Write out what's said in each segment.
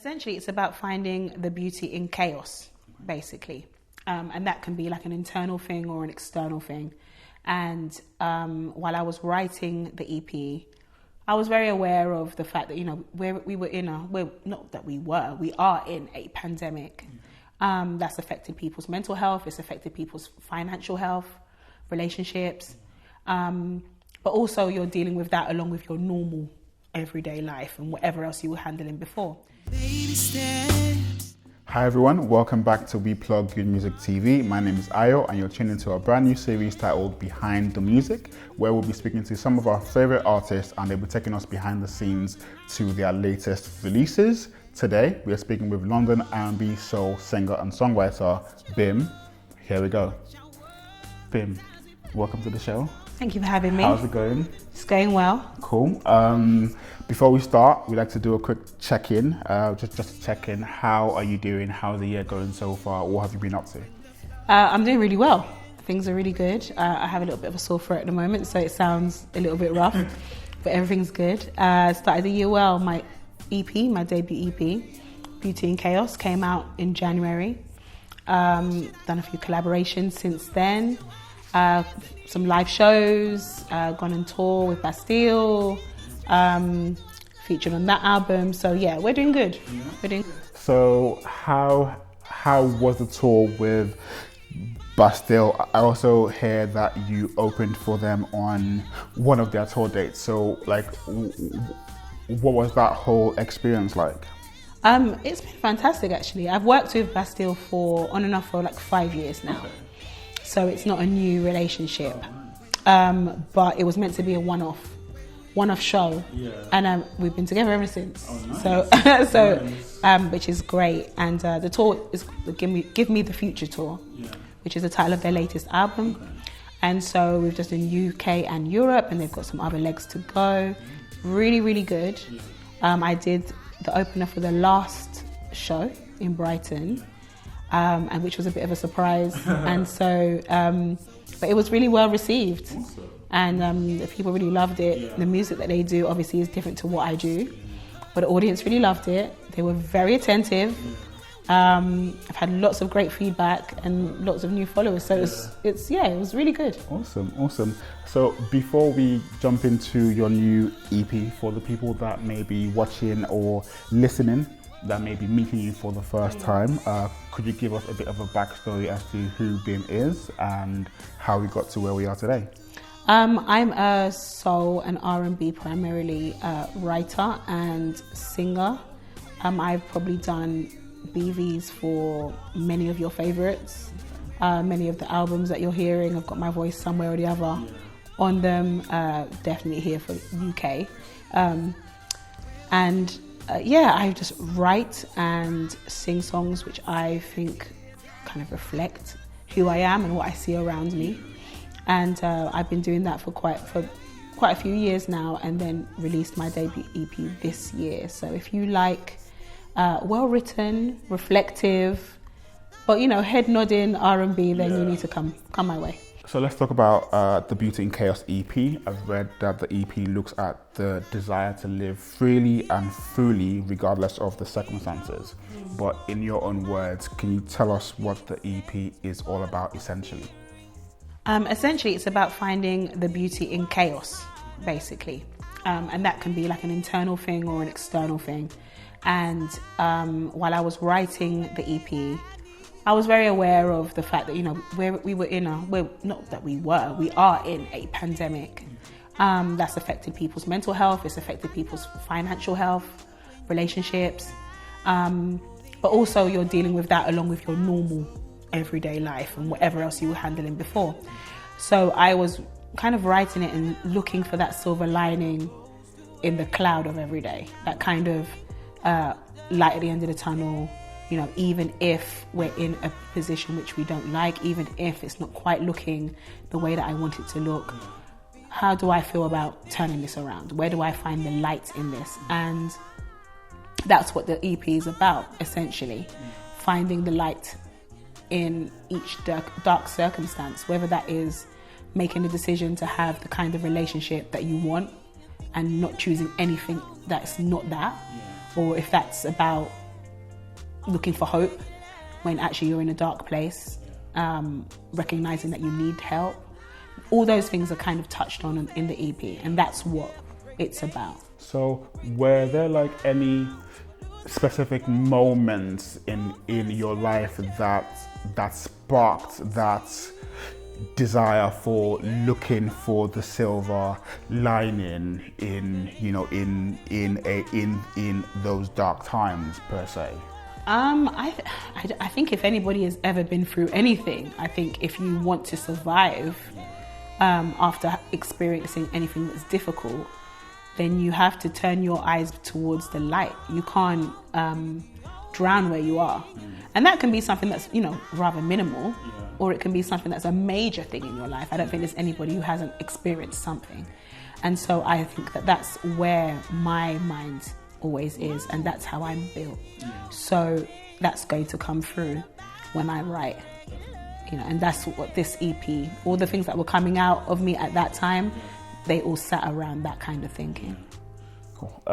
Essentially, it's about finding the beauty in chaos, basically. And that can be like an internal thing or an external thing. And while I was writing the EP, I was very aware of the fact that, we are in a pandemic that's affected people's mental health, it's affected people's financial health, relationships. But also you're dealing with that along with your normal everyday life and whatever else you were handling before. Hi everyone, welcome back to We Plug Good Music TV. My name is Ayo and you're tuned into a brand new series titled Behind the Music, where we'll be speaking to some of our favorite artists and they'll be taking us behind the scenes to their latest releases. Today, we are speaking with London R&B soul singer and songwriter BIM. Here we go. BIM, welcome to the show. Thank you for having me. How's it going? It's going well. Cool. Before we start, we'd like to do a quick check-in. Just to check in. How are you doing? How's the year going so far? What have you been up to? I'm doing really well. Things are really good. I have a little bit of a sore throat at the moment, so it sounds a little bit rough, but everything's good. Started the year well. My EP, my debut EP, Beauty in Chaos, came out in January. Done a few collaborations since then. Some live shows, gone on tour with Bastille, featured on that album. So yeah, we're doing good. We're doing good. So how was the tour with Bastille? I also hear that you opened for them on one of their tour dates. So like, what was that whole experience like? It's been fantastic actually. I've worked with Bastille on and off for like 5 years now. Okay. So it's not a new relationship, but it was meant to be a one-off show, and we've been together ever since. Oh, nice. So which is great. And the tour is Give Me the Future tour, which is the title of their latest album. Okay. And so we've just done UK and Europe, and they've got some other legs to go. Really, really good. I did the opener for the last show in Brighton. And which was a bit of a surprise. And so, but it was really well received. Awesome. And the people really loved it. Yeah. The music that they do obviously is different to what I do, but the audience really loved it. They were very attentive. I've had lots of great feedback and lots of new followers. So it was really good. Awesome. So before we jump into your new EP, for the people that may be watching or listening, that may be meeting you for the first time, could you give us a bit of a backstory as to who BIM is and how we got to where we are today? I'm a soul and R&B primarily writer and singer. I've probably done BVs for many of your favourites. Many of the albums that you're hearing, I've got my voice somewhere or the other on them. Definitely here for UK. I just write and sing songs which I think kind of reflect who I am and what I see around me. And I've been doing that for quite a few years now, and then released my debut EP this year. So if you like well-written, reflective, but head nodding R&B, then you need to come my way. So let's talk about the Beauty in Chaos EP. I've read that the EP looks at the desire to live freely and fully regardless of the circumstances. But in your own words, can you tell us what the EP is all about essentially? Essentially, it's about finding the beauty in chaos, basically. And that can be like an internal thing or an external thing. And while I was writing the EP, I was very aware of the fact that, we are in a pandemic that's affected people's mental health, it's affected people's financial health, relationships, but also you're dealing with that along with your normal everyday life and whatever else you were handling before. So I was kind of writing it and looking for that silver lining in the cloud of every day, that kind of light at the end of the tunnel. Even if we're in a position which we don't like, even if it's not quite looking the way that I want it to look, how do I feel about turning this around? Where do I find the light in this? And that's what the EP is about, essentially. Finding the light in each dark circumstance, whether that is making a decision to have the kind of relationship that you want and not choosing anything that's not that, or if that's about looking for hope when actually you're in a dark place, recognizing that you need help. All those things are kind of touched on in the EP, and that's what it's about. So were there like any specific moments in your life that sparked that desire for looking for the silver lining in those dark times per se? I think if anybody has ever been through anything, I think if you want to survive after experiencing anything that's difficult, then you have to turn your eyes towards the light. You can't drown where you are. And that can be something that's, rather minimal, or it can be something that's a major thing in your life. I don't think there's anybody who hasn't experienced something. And so I think that that's where my mind always is, and that's how I'm built. So that's going to come through when I write. And that's what this EP, all the things that were coming out of me at that time, they all sat around that kind of thinking. Cool.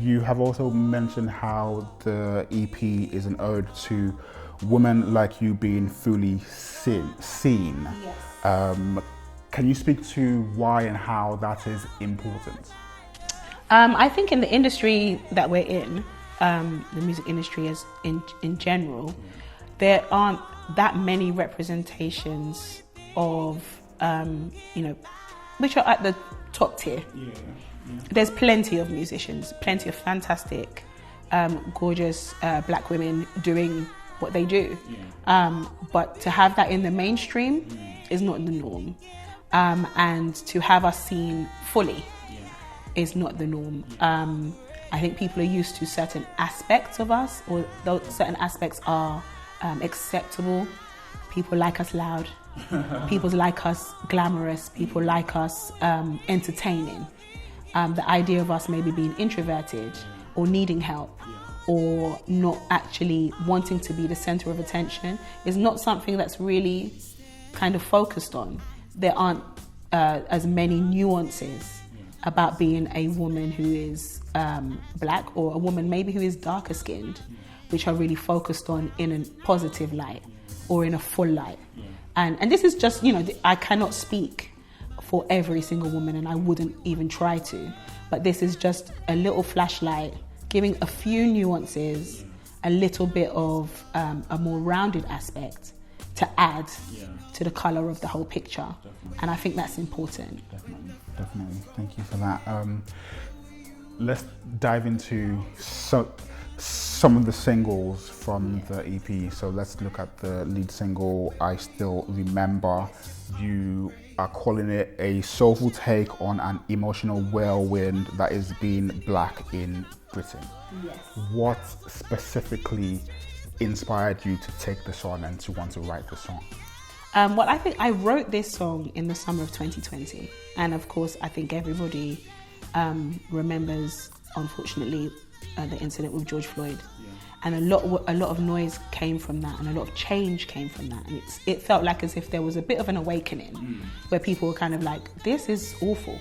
You have also mentioned how the EP is an ode to women like you being fully seen. Yes. Can you speak to why and how that is important? I think in the industry that we're in, the music industry as in general, there aren't that many representations of, which are at the top tier. There's plenty of musicians, plenty of fantastic, gorgeous black women doing what they do. But to have that in the mainstream is not the norm. And to have us seen fully is not the norm. I think people are used to certain aspects of us, or those certain aspects are acceptable. People like us loud. People like us glamorous. People like us entertaining. The idea of us maybe being introverted or needing help or not actually wanting to be the center of attention is not something that's really kind of focused on. There aren't as many nuances about being a woman who is black, or a woman maybe who is darker skinned, which are really focused on in a positive light or in a full light. And this is just, I cannot speak for every single woman, and I wouldn't even try to. But this is just a little flashlight, giving a few nuances, a little bit of a more rounded aspect to add to the colour of the whole picture. Definitely. And I think that's important. Definitely. Thank you for that. Let's dive into some of the singles from the EP. So let's look at the lead single, I Still Remember. You are calling it a soulful take on an emotional whirlwind that is being black in Britain. Yes. What specifically inspired you to take this on and to want to write the song? Well, I think I wrote this song in the summer of 2020. And of course, I think everybody remembers, unfortunately, the incident with George Floyd. And a lot of noise came from that, and a lot of change came from that. And it felt like as if there was a bit of an awakening where people were kind of like, this is awful.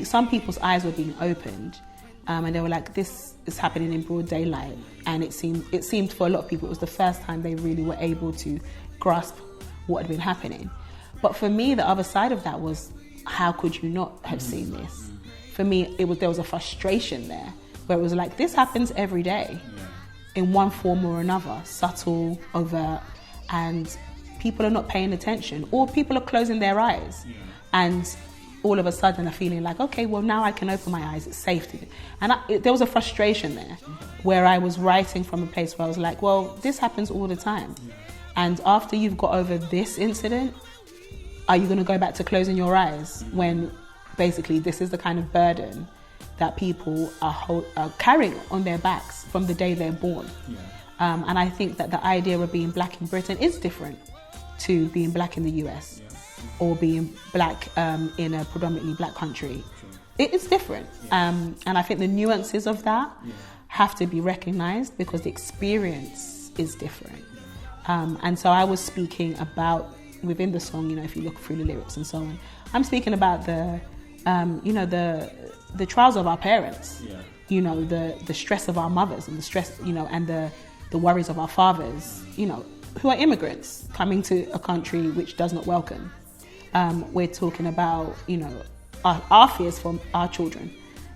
Some people's eyes were being opened, and they were like, this is happening in broad daylight. And it seemed for a lot of people it was the first time they really were able to grasp what had been happening. But for me, the other side of that was, how could you not have seen this? For me, there was a frustration there, where it was like, this happens every day in one form or another, subtle, overt, and people are not paying attention, or people are closing their eyes. And all of a sudden are feeling like, okay, well, now I can open my eyes, it's safe to do. And there was a frustration there, where I was writing from a place where I was like, well, this happens all the time. And after you've got over this incident, are you going to go back to closing your eyes when basically this is the kind of burden that people are carrying on their backs from the day they're born? And I think that the idea of being black in Britain is different to being black in the US or being black in a predominantly black country. It's different. And I think the nuances of that have to be recognized because the experience is different. And so I was speaking about, within the song, if you look through the lyrics and so on, I'm speaking about the trials of our parents, the stress of our mothers, and the stress, and the worries of our fathers, you know, who are immigrants coming to a country which does not welcome. We're talking about, you know, our fears for our children,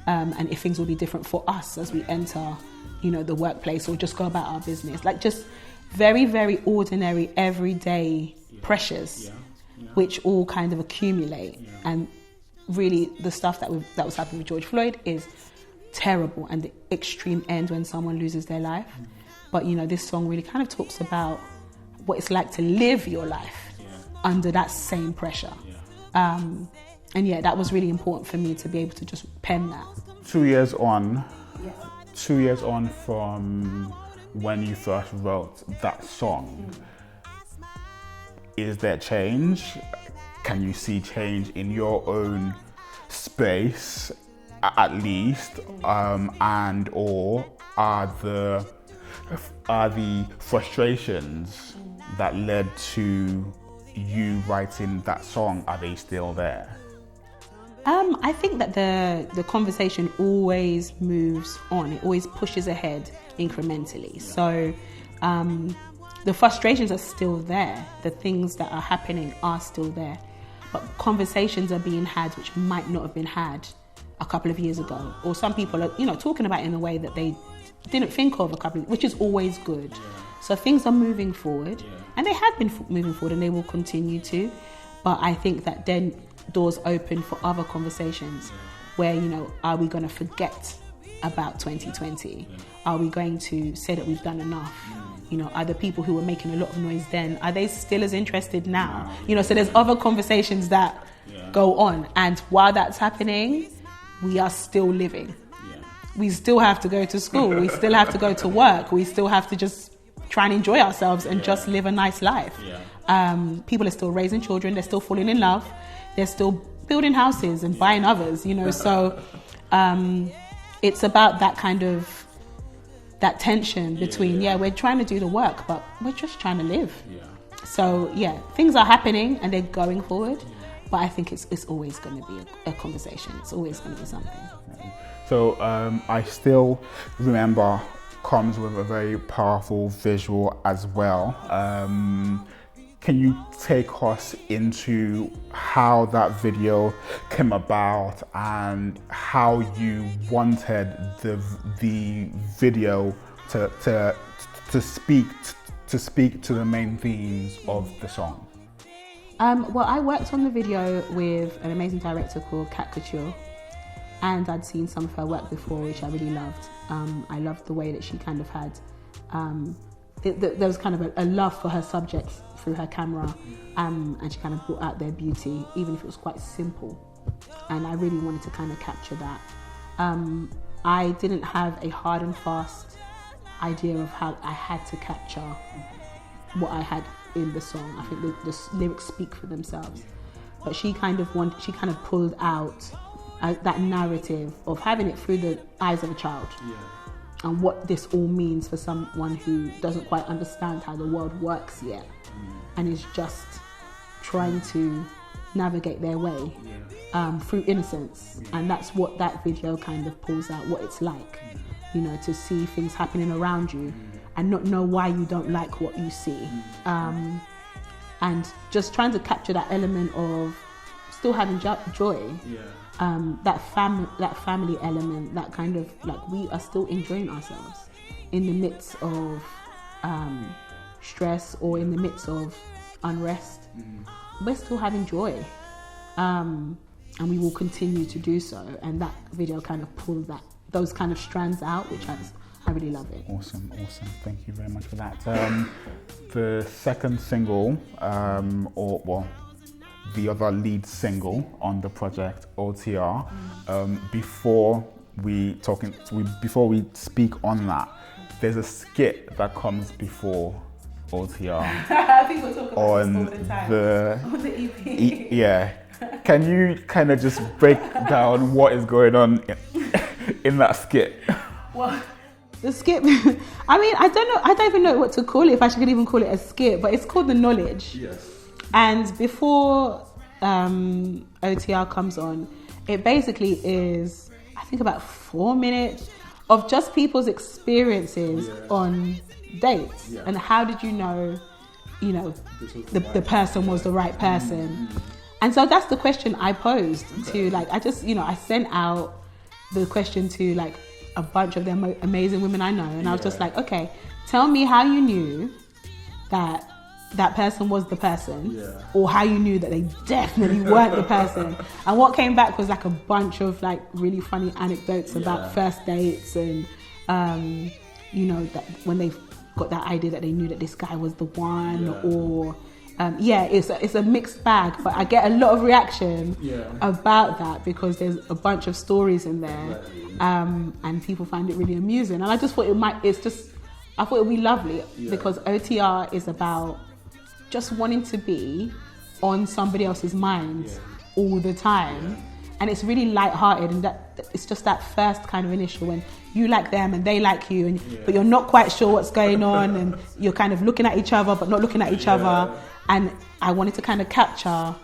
and if things will be different for us as we enter, you know, the workplace or just go about our business. Like just very, very ordinary, everyday pressures, which all kind of accumulate. And really the stuff that was happening with George Floyd is terrible, and the extreme end when someone loses their life. But, you know, this song really kind of talks about what it's like to live your life under that same pressure. And yeah, that was really important for me to be able to just pen that. 2 years on, 2 years on from when you first wrote that song, is there change? Can you see change in your own space, at least, and or are the frustrations that led to you writing that song, are they still there? I think that the conversation always moves on. It always pushes ahead incrementally. So the frustrations are still there. The things that are happening are still there. But conversations are being had which might not have been had a couple of years ago. Or some people are, you know, talking about it in a way that they didn't think of which is always good. So things are moving forward. And they have been moving forward, and they will continue to. But I think that then doors open for other conversations where, you know, are we going to forget about 2020? Are we going to say that we've done enough? You know, are the people who were making a lot of noise then, are they still as interested now? You know, so there's other conversations that go on. And while that's happening, we are still living. We still have to go to school. We still have to go to work. We still have to just try and enjoy ourselves and just live a nice life. People are still raising children. They're still falling in love. They're still building houses and buying others, you know. So it's about that kind of, that tension between, we're trying to do the work, but we're just trying to live. So things are happening and they're going forward, but I think it's always going to be a conversation. It's always going to be something. So I still remember comes with a very powerful visual as well. Can you take us into how that video came about and how you wanted the video to speak to the main themes of the song? Well, I worked on the video with an amazing director called Kat Couture, and I'd seen some of her work before, which I really loved. I loved the way that she kind of had, there was kind of a love for her subjects through her camera, and she kind of brought out their beauty, even if it was quite simple. And I really wanted to kind of capture that. I didn't have a hard and fast idea of how I had to capture what I had in the song. I think the lyrics speak for themselves. But she kind of pulled out that narrative of having it through the eyes of a child. And what this all means for someone who doesn't quite understand how the world works yet, and is just trying to navigate their way through innocence. And that's what that video kind of pulls out, what it's like, you know, to see things happening around you and not know why you don't like what you see. And just trying to capture that element of still having joy. That family element, that kind of, like, we are still enjoying ourselves in the midst of stress or in the midst of unrest. We're still having joy, and we will continue to do so. And that video kind of pulled those kind of strands out, which I really love it. Awesome. Thank you very much for that. The second single, the other lead single on the project, OTR. Before we speak on that, there's a skit that comes before OTR. People talk about this all the time. On the EP. Can you kind of just break down what is going on in that skit? Well, the skit, I mean, I don't even know what to call it, if I should even call it a skit, but it's called The Knowledge. Yes. And before OTR comes on, it basically is, I think, about 4 minutes of just people's experiences on dates. Yeah. And how did you know, the person was the right person? And so that's the question I posed to, like, I sent out the question to like a bunch of the amazing women I know, and I was just like, okay, tell me how you knew that that person was the person, or how you knew that they definitely weren't the person. And what came back was like a bunch of like really funny anecdotes about first dates, and that when they got that idea that they knew that this guy was the one, or it's a mixed bag, but I get a lot of reaction about that because there's a bunch of stories in there, and people find it really amusing. And I just thought I thought it would be lovely because OTR is about just wanting to be on somebody else's mind all the time. And it's really light-hearted, and that it's just that first kind of initial when you like them and they like you, but you're not quite sure what's going on, and you're kind of looking at each other but not looking at each other. And I wanted to kind of capture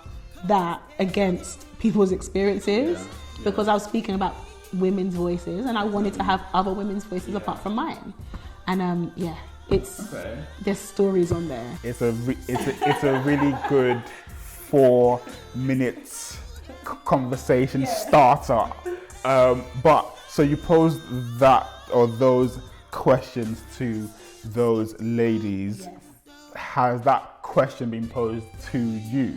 that against people's experiences because I was speaking about women's voices, and I wanted to have other women's voices apart from mine. And there's stories on there. It's a really good 4 minutes conversation starter. But so you posed that or those questions to those ladies. Yes. Has that question been posed to you?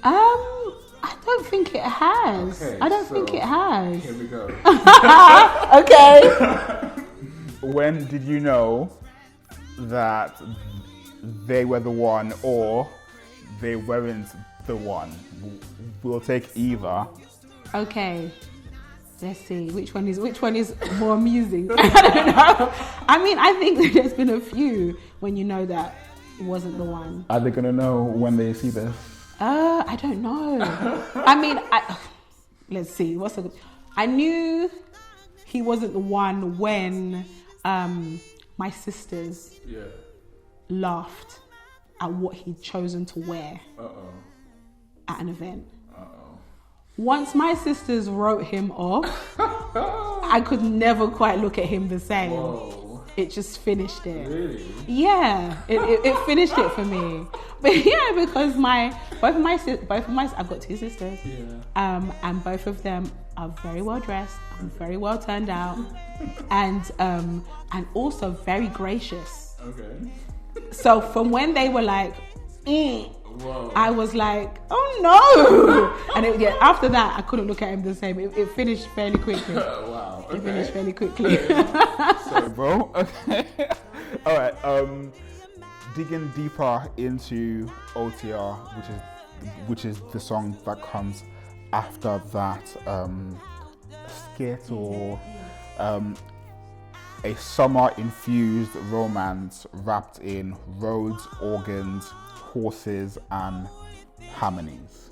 I don't think it has. Okay, I don't think it has. Here we go. Okay. When did you know that they were the one or they weren't the one? We'll take either. Okay. Let's see. Which one is more amusing? I don't know. I mean, I think that there's been a few when you know that it wasn't the one. Are they gonna know when they see this? I don't know. I mean, let's see. I knew he wasn't the one when my sisters laughed at what he'd chosen to wear at an event. Once my sisters wrote him off, I could never quite look at him the same. Whoa. It just finished it. Really? Yeah, it finished it for me. But yeah, because both of my I've got 2 sisters. Yeah. And both of them are very well dressed, and very well turned out, and also very gracious. Okay. So from when they were like, Whoa. I was like, oh no! And after that, I couldn't look at him the same. It finished fairly quickly. Wow. Okay. It finished fairly quickly. Sorry, bro. Okay. All right. Digging deeper into OTR, which is the song that comes after that skit, or a summer-infused romance wrapped in roads, organs, horses, and harmonies.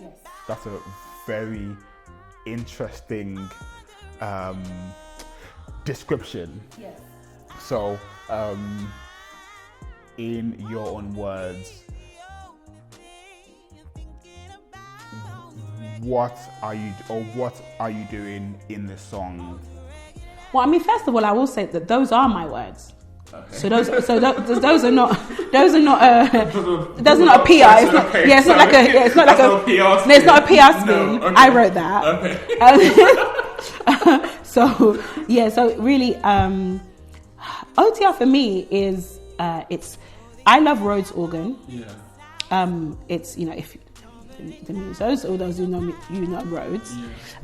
Yes. That's a very interesting description. Yes. So, in your own words, what are you doing in this song? Well, I mean, first of all, I will say that those are my words. Okay. So those are not that's not a PR. It's not a PR spin. No, okay. I wrote that. Okay. So really, OTR for me is I love Rhodes organ. Yeah. It's if the musos, or those who know Rhodes.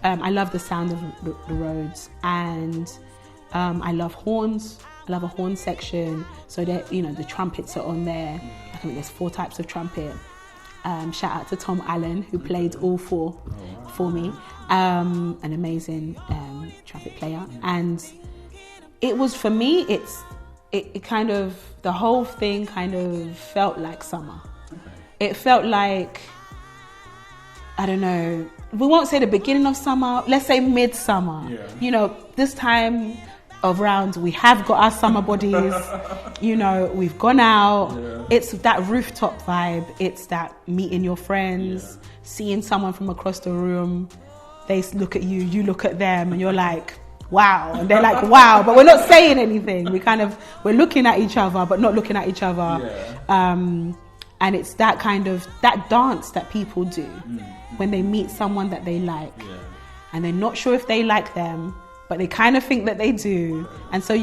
Yeah. I love the sound of the Rhodes, and I love horns. I love a horn section, so that the trumpets are on there. I think there's 4 types of trumpet. Shout out to Tom Allen, who played all 4 for me. An amazing trumpet player, and it was for me. It kind of, the whole thing kind of felt like summer. It felt like, I don't know, we won't say the beginning of summer, let's say midsummer. Yeah. This time of round, we have got our summer bodies, we've gone out. Yeah. It's that rooftop vibe. It's that meeting your friends, seeing someone from across the room. They look at you, you look at them, and you're like, wow. And they're like, wow, but we're not saying anything. We're looking at each other, but not looking at each other. And it's that dance that people do when they meet someone that they like. And they're not sure if they like them, but they kind of think that they do. And so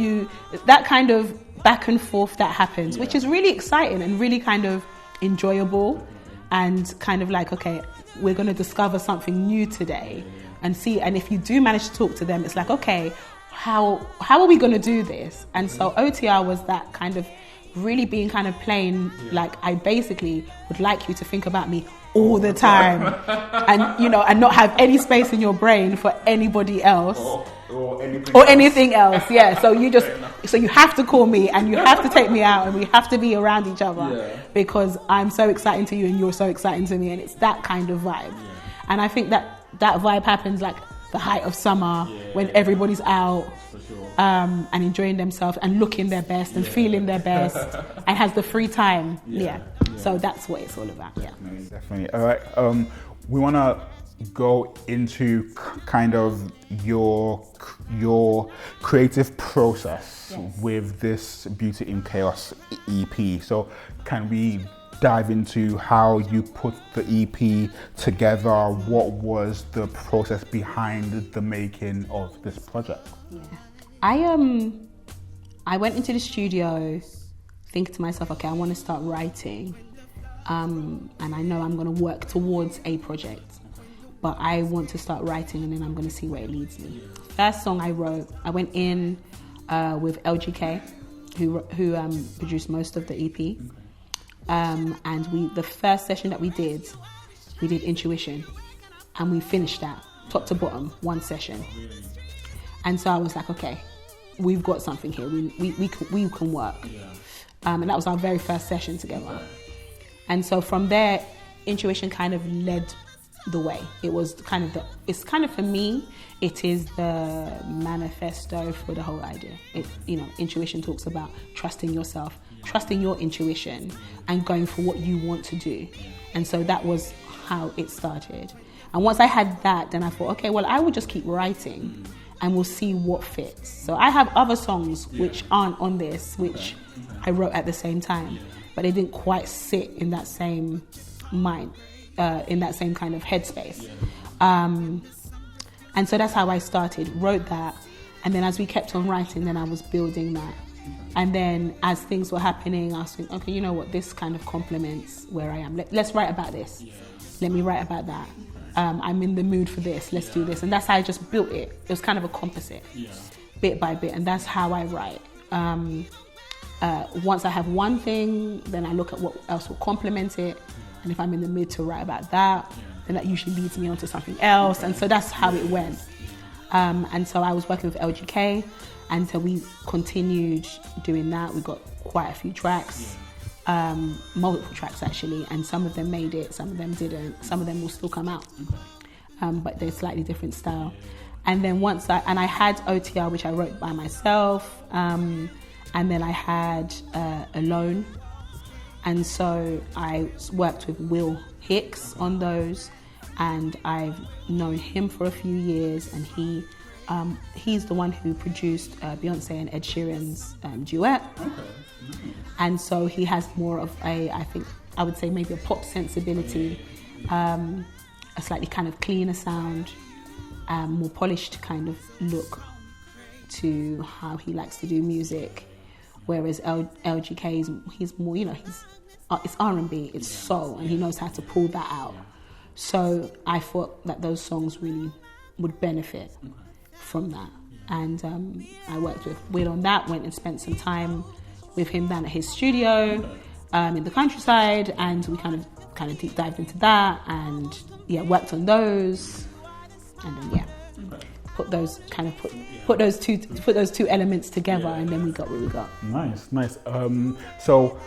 that kind of back and forth that happens, which is really exciting and really kind of enjoyable, and kind of like, okay, we're going to discover something new today and see. And if you do manage to talk to them, it's like, okay, how are we going to do this? And so OTR was that kind of really being kind of plain, like, I basically would like you to think about me all the time and, you know, and not have any space in your brain for anybody else or anything else. Yeah. So you have to call me and you have to take me out and we have to be around each other because I'm so exciting to you and you're so exciting to me. And it's that kind of vibe. And I think that vibe happens like the height of summer when everybody's out and enjoying themselves and looking their best and feeling their best and has the free time. So that's what it's all about. Definitely. All right. We want to go into kind of your creative process with this Beauty in Chaos EP. So can we dive into how you put the EP together? What was the process behind the making of this project? I went into the studio thinking to myself, okay, I want to start writing, and I know I'm going to work towards a project, but I want to start writing and then I'm going to see where it leads me. First song I wrote, I went in with LGK, who produced most of the EP. And the first session that we did intuition, and we finished that top to bottom, one session. And so I was like, okay, we've got something here. We can work. And that was our very first session together. And so from there, intuition kind of led the way. It's kind of for me, it is the manifesto for the whole idea. Intuition talks about trusting yourself, trusting your intuition and going for what you want to do. And so that was how it started. And once I had that, then I thought, okay, well, I will just keep writing and we'll see what fits. So I have other songs which aren't on this, which I wrote at the same time, but they didn't quite sit in that same mind, in that same kind of headspace. And so that's how I started, wrote that. And then as we kept on writing, then I was building that. And then as things were happening, I was thinking, okay, you know what, this kind of complements where I am. Let's write about this. Let me write about that. I'm in the mood for this. Let's do this. And that's how I just built it. It was kind of a composite, bit by bit. And that's how I write. Once I have one thing, then I look at what else will complement it. And if I'm in the mood to write about that, then that usually leads me on to something else. And so that's how it went. And so I was working with LGK. And so we continued doing that. We got quite a few tracks, multiple tracks actually, and some of them made it, some of them didn't, some of them will still come out, but they're slightly different style. And then I had OTR, which I wrote by myself, and then I had Alone, and so I worked with Will Hicks on those, and I've known him for a few years, and he's the one who produced Beyonce and Ed Sheeran's duet. And so he has more of I would say maybe a pop sensibility, a slightly kind of cleaner sound, more polished kind of look to how he likes to do music. Whereas LGK, he's more, it's R&B, it's soul, and he knows how to pull that out. So I thought that those songs really would benefit from that. And I worked with Will on that, went and spent some time with him down at his studio in the countryside, and we kind of deep dived into that, and worked on those, and then put those two elements together, and then we got what we got. Nice. So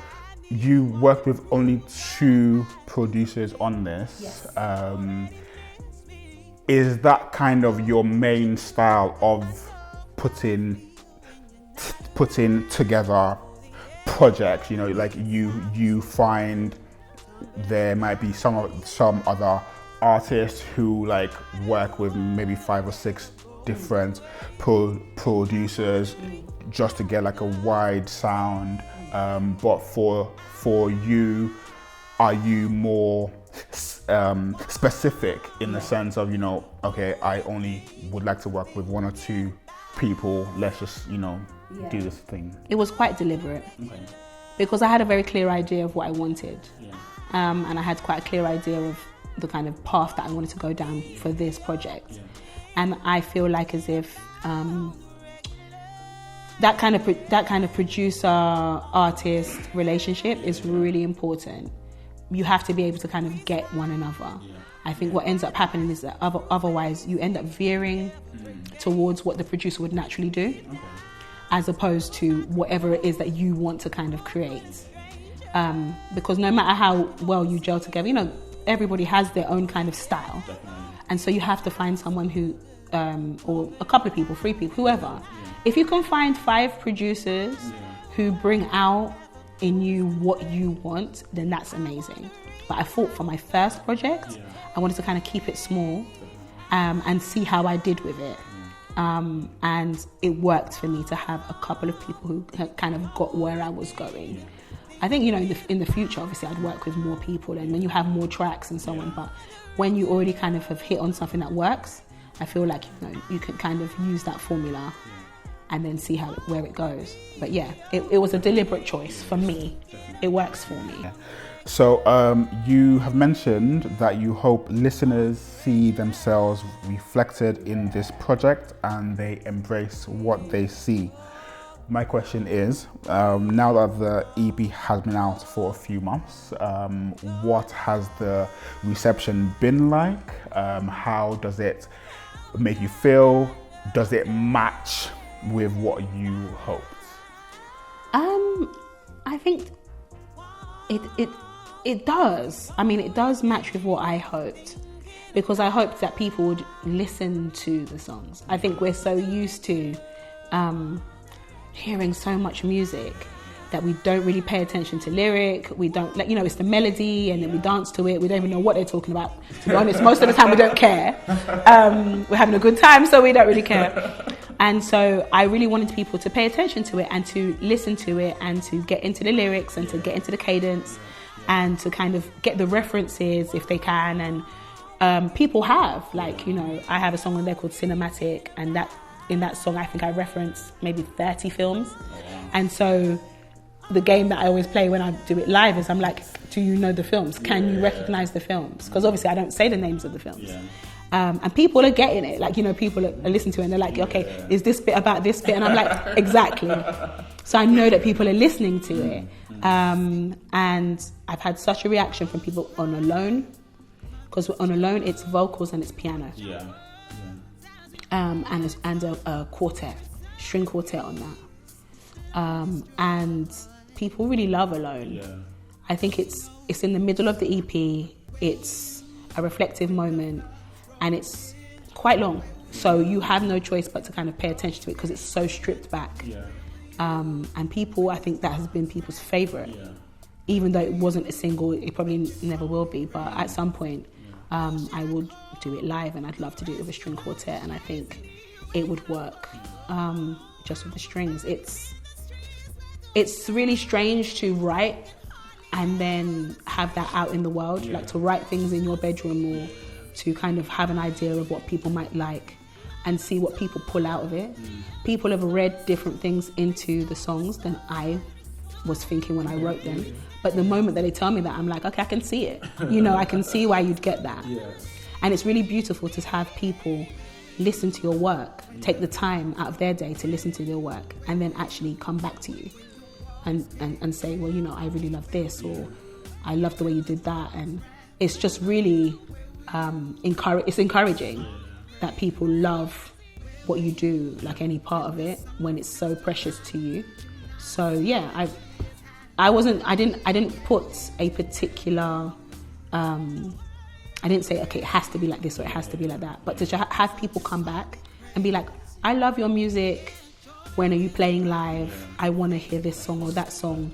you worked with only 2 producers on this. Yes. Is that kind of your main style of putting together projects? Like you find there might be some other artists who like work with maybe 5 or 6 different producers just to get like a wide sound. But for you, are you more specific in the sense of, okay, I only would like to work with one or two people, let's just, do this thing? It was quite deliberate, because I had a very clear idea of what I wanted. And I had quite a clear idea of the kind of path that I wanted to go down for this project. And I feel like as if that kind of producer artist relationship is really important. You have to be able to kind of get one another. I think what ends up happening is that otherwise you end up veering towards what the producer would naturally do, as opposed to whatever it is that you want to kind of create. Because no matter how well you gel together, everybody has their own kind of style. And so you have to find someone who, or a couple of people, 3 people, whoever. If you can find 5 producers who bring out in you what you want, then that's amazing. But I thought for my first project, I wanted to kind of keep it small and see how I did with it. And it worked for me to have a couple of people who kind of got where I was going. I think, in the future, obviously, I'd work with more people and then you have more tracks and so on. But when you already kind of have hit on something that works, I feel like, you can kind of use that formula and then see where it goes. But yeah, it was a deliberate choice for me. It works for me. So you have mentioned that you hope listeners see themselves reflected in this project and they embrace what they see. My question is, now that the EP has been out for a few months, what has the reception been like? How does it make you feel? Does it match with what you hoped? I think it does. I mean, it does match with what I hoped, because I hoped that people would listen to the songs. I think we're so used to hearing so much music that we don't really pay attention to lyric. We don't, it's the melody and then we dance to it. We don't even know what they're talking about. To be honest, most of the time we don't care. We're having a good time, so we don't really care. And so I really wanted people to pay attention to it and to listen to it and to get into the lyrics and to get into the cadence and to kind of get the references if they can. And people have, I have a song on there called Cinematic, and in that song I think I reference maybe 30 films. And so the game that I always play when I do it live is I'm like, do you know the films? Can you recognize the films? Because obviously I don't say the names of the films. And people are getting it. People are listening to it and they're like, okay, is this bit about this bit? And I'm like, exactly. So I know that people are listening to it. And I've had such a reaction from people on Alone, because on Alone it's vocals and it's piano. And a quartet, string quartet on that. And people really love Alone. I think it's in the middle of the EP. It's a reflective moment. And it's quite long, so you have no choice but to kind of pay attention to it because it's so stripped back. And people, I think that has been people's favourite. Even though it wasn't a single, it probably never will be, but at some point I will do it live, and I'd love to do it with a string quartet, and I think it would work just with the strings. It's really strange to write and then have that out in the world, like to write things in your bedroom or to kind of have an idea of what people might like and see what people pull out of it. People have read different things into the songs than I was thinking when I wrote them. But the moment that they tell me that, I'm like, okay, I can see it. I can see why you'd get that. And it's really beautiful to have people listen to your work, take the time out of their day to listen to their work, and then actually come back to you and say, well, I really love this, or I love the way you did that. And it's just really it's encouraging that people love what you do, like any part of it, when it's so precious to you. So yeah, I didn't put a particular I didn't say, okay, it has to be like this or it has to be like that, but to have people come back and be like, I love your music, when are you playing live, I want to hear this song or that song.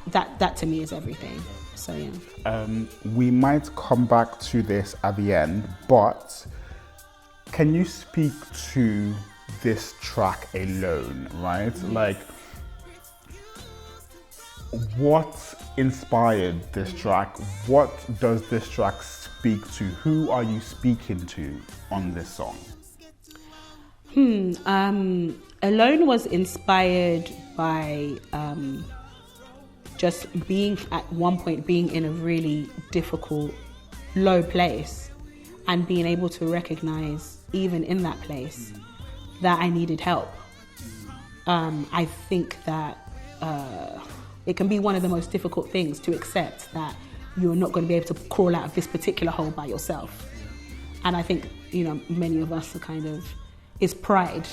That to me is everything. So yeah. We might come back to this at the end, but can you speak to this track alone, right? Like, what inspired this track? What does this track speak to? Who are you speaking to on this song? Alone was inspired by just being at one point being in a really difficult, low place, and being able to recognize even in that place that I needed help. I think that it can be one of the most difficult things to accept that you're not going to be able to crawl out of this particular hole by yourself. And I think, many of us are kind of, it's pride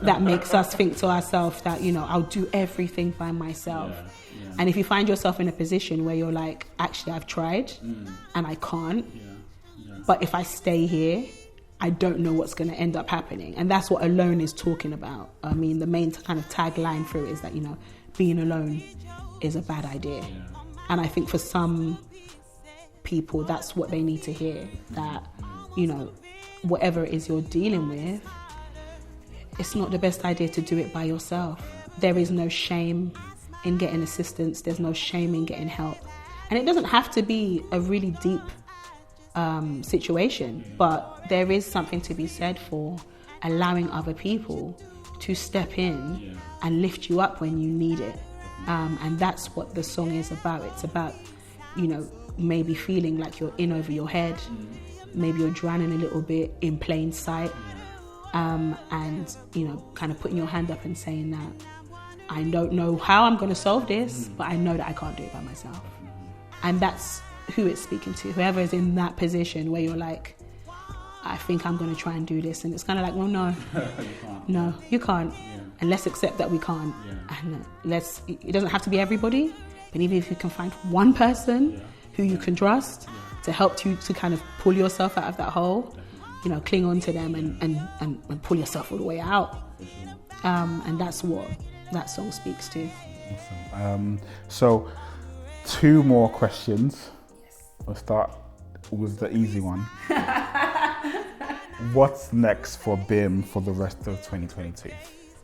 that makes us think to ourselves that, I'll do everything by myself. Yeah. And if you find yourself in a position where you're like, actually, I've tried and I can't, but if I stay here, I don't know what's going to end up happening. And that's what Alone is talking about. I mean, the main kind of tagline through it is that, being alone is a bad idea. Yeah. And I think for some people, that's what they need to hear, that, whatever it is you're dealing with, it's not the best idea to do it by yourself. There is no shame in getting assistance. There's no shame in getting help. And it doesn't have to be a really deep situation, but there is something to be said for allowing other people to step in and lift you up when you need it. And that's what the song is about. It's about, maybe feeling like you're in over your head, maybe you're drowning a little bit in plain sight, and, kind of putting your hand up and saying that I don't know how I'm going to solve this, but I know that I can't do it by myself. And that's who it's speaking to, whoever is in that position where you're like, I think I'm going to try and do this. And it's kind of like, well, no, no, you can't. Yeah. And let's accept that we can't. Yeah. And it doesn't have to be everybody, but even if you can find one person who you can trust to help you to kind of pull yourself out of that hole, cling on to them and pull yourself all the way out. And that's what that song speaks to. Awesome. So 2 more questions. We'll start with the easy one. What's next for BIM for the rest of 2022?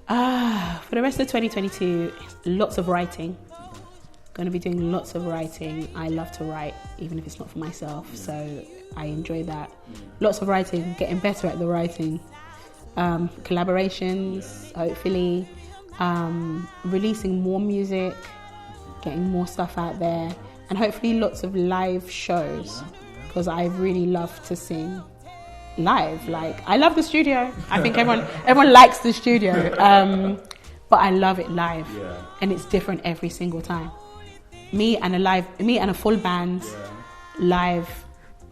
For the rest of 2022, lots of writing. Going to be doing lots of writing. I love to write, even if it's not for myself, so I enjoy that. Lots of writing, getting better at the writing. Collaborations, hopefully. Releasing more music, getting more stuff out there, and hopefully lots of live shows, because I really love to sing live. Like, I love the studio. I think everyone likes the studio, but I love it live, and it's different every single time. Me and a full band, live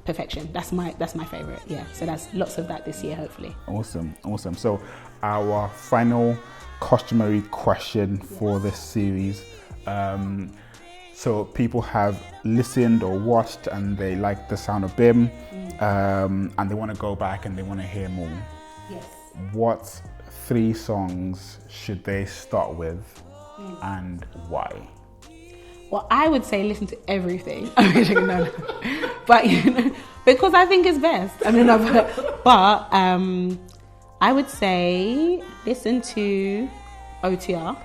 perfection. That's my favorite. Yeah. So that's lots of that this year, hopefully. Awesome. So our final customary question for this series. So people have listened or watched and they like the sound of BIM, and they want to go back and they want to hear more. Yes. What 3 songs should they start with and why? Well, I would say listen to everything. No. But because I think it's best. But I would say listen to OTR,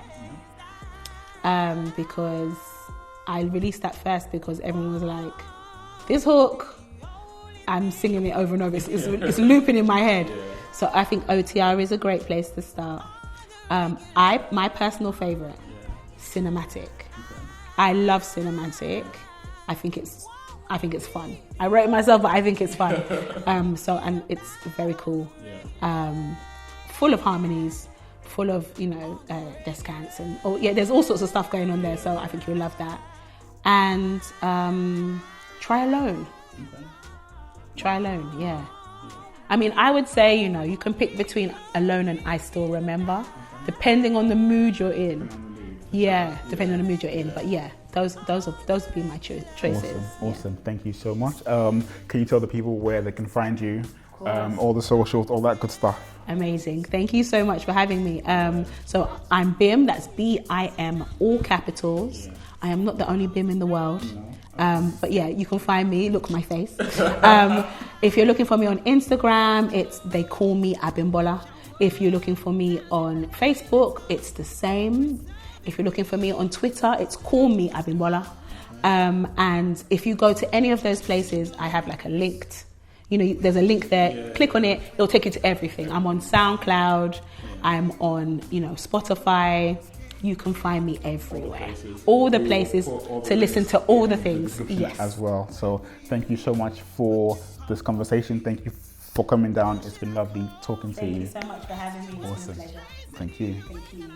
because I released that first because everyone was like, this hook, I'm singing it over and over. It's looping in my head. Yeah. So I think OTR is a great place to start. My personal favorite, cinematic. Okay. I love cinematic. I think it's fun. I wrote it myself, but I think it's fun. And it's very cool. Yeah. Full of harmonies, full of descants and there's all sorts of stuff going on there. So I think you'll love that. And try Alone. Okay. Try Alone, yeah. I mean, I would say you can pick between Alone and I Still Remember, depending on the mood you're in. Depending on the mood you're in. But those would be my choices. Awesome. Thank you so much. Can you tell the people where they can find you? All the socials, all that good stuff. Amazing. Thank you so much for having me. So I'm BIM, that's BIM, all capitals. I am not the only BIM in the world. But yeah, you can find me, look my face. If you're looking for me on Instagram, they call me Abimbola. If you're looking for me on Facebook, it's the same. If you're looking for me on Twitter, it's call me Abimbola. And if you go to any of those places, I have like a linked, there's a link there, click on it, it'll take you to everything. I'm on SoundCloud, I'm on, Spotify. You can find me everywhere. All the places to listen to all the things. Yes. As well. So thank you so much for this conversation. Thank you for coming down. It's been lovely talking to you. Thank you so much for having me. It's been a pleasure. Thank you. Thank you.